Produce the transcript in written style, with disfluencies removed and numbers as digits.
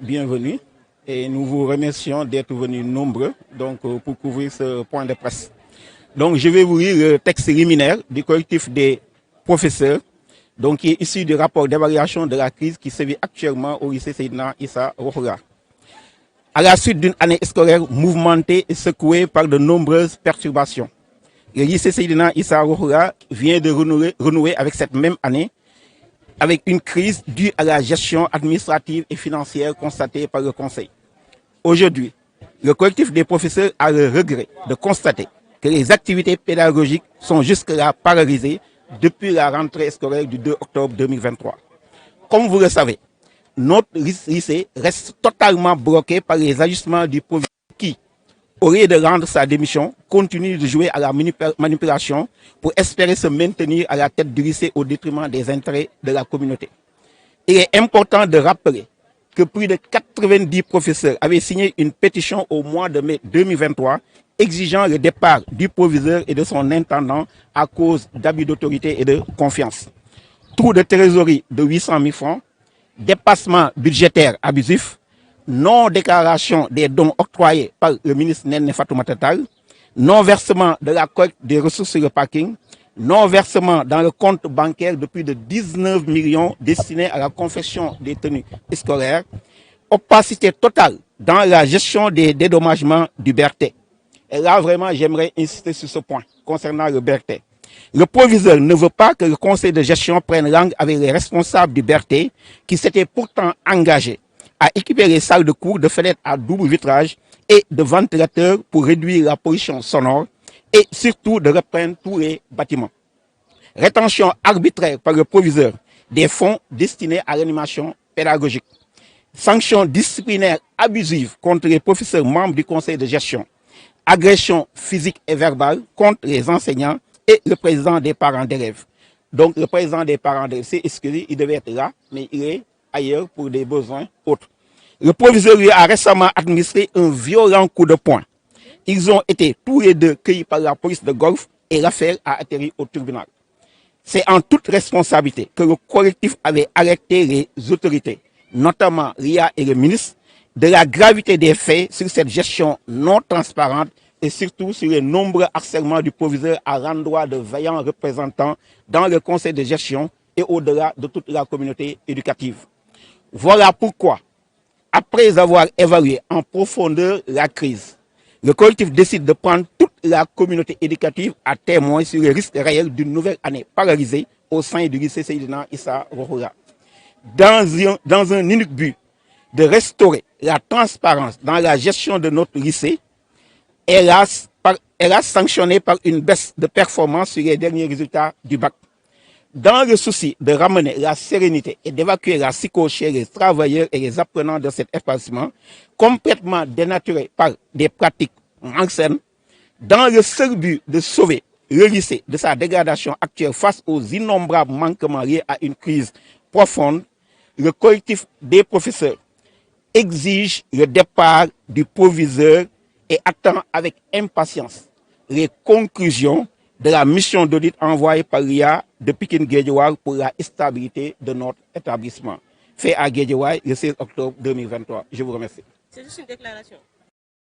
Bienvenue et nous vous remercions d'être venus nombreux pour couvrir ce point de presse. Donc je vais vous lire le texte liminaire du collectif des professeurs qui est issu du rapport d'évaluation de la crise qui sévit actuellement au lycée Seydina Issa Rohora. À la suite d'une année scolaire mouvementée et secouée par de nombreuses perturbations, le lycée Seydina Issa Rohora vient de renouer avec cette même année avec une crise due à la gestion administrative et financière constatée par le Conseil. Aujourd'hui, le collectif des professeurs a le regret de constater que les activités pédagogiques sont jusque-là paralysées depuis la rentrée scolaire du 2 octobre 2023. Comme vous le savez, notre lycée reste totalement bloqué par les ajustements du proviseur qui, au lieu de rendre sa démission, continue de jouer à la manipulation pour espérer se maintenir à la tête du lycée au détriment des intérêts de la communauté. Il est important de rappeler que plus de 90 professeurs avaient signé une pétition au mois de mai 2023 exigeant le départ du proviseur et de son intendant à cause d'abus d'autorité et de confiance. Trou de trésorerie de 800 000 francs, dépassement budgétaire abusif, non-déclaration des dons octroyés par le ministre Néné Fatoumata Tall, non-versement de la collecte des ressources sur le parking, non-versement dans le compte bancaire de plus de 19 millions destinés à la confection des tenues scolaires, opacité totale dans la gestion des dédommagements du BRT. Et là, vraiment, j'aimerais insister sur ce point concernant le BRT. Le proviseur ne veut pas que le conseil de gestion prenne langue avec les responsables du BRT qui s'étaient pourtant engagés à équiper les salles de cours de fenêtres à double vitrage et de ventilateurs pour réduire la pollution sonore et surtout de reprendre tous les bâtiments. Rétention arbitraire par le proviseur des fonds destinés à l'animation pédagogique. Sanctions disciplinaires abusives contre les professeurs membres du conseil de gestion. Agression physique et verbale contre les enseignants et le président des parents d'élèves. Donc le président des parents d'élèves s'est excusé, il devait être là, mais il est ailleurs pour des besoins autres. Le proviseur lui a récemment administré un violent coup de poing. Ils ont été tous les deux cueillis par la police de Golfe et l'affaire a atterri au tribunal. C'est en toute responsabilité que le collectif avait alerté les autorités, notamment l'IA et le ministre, de la gravité des faits sur cette gestion non transparente et surtout sur les nombreux harcèlements du proviseur à l'endroit de vaillants représentants dans le conseil de gestion et au-delà de toute la communauté éducative. Voilà pourquoi, après avoir évalué en profondeur la crise, le collectif décide de prendre toute la communauté éducative à témoin sur les risques réels d'une nouvelle année paralysée au sein du lycée Seydina Issa Rohora. Dans un unique but de restaurer la transparence dans la gestion de notre lycée, elle a sanctionné par une baisse de performance sur les derniers résultats du bac. Dans le souci de ramener la sérénité et d'évacuer la psychose chez les travailleurs et les apprenants de cet établissement, complètement dénaturé par des pratiques malsaines, dans le seul but de sauver le lycée de sa dégradation actuelle face aux innombrables manquements liés à une crise profonde, le collectif des professeurs exige le départ du proviseur et attend avec impatience les conclusions de la mission d'audit envoyée par l'IA de Pikine Guédiawaye pour la stabilité de notre établissement. Fait à Guédiawaye le 16 octobre 2023. Je vous remercie. C'est juste une déclaration.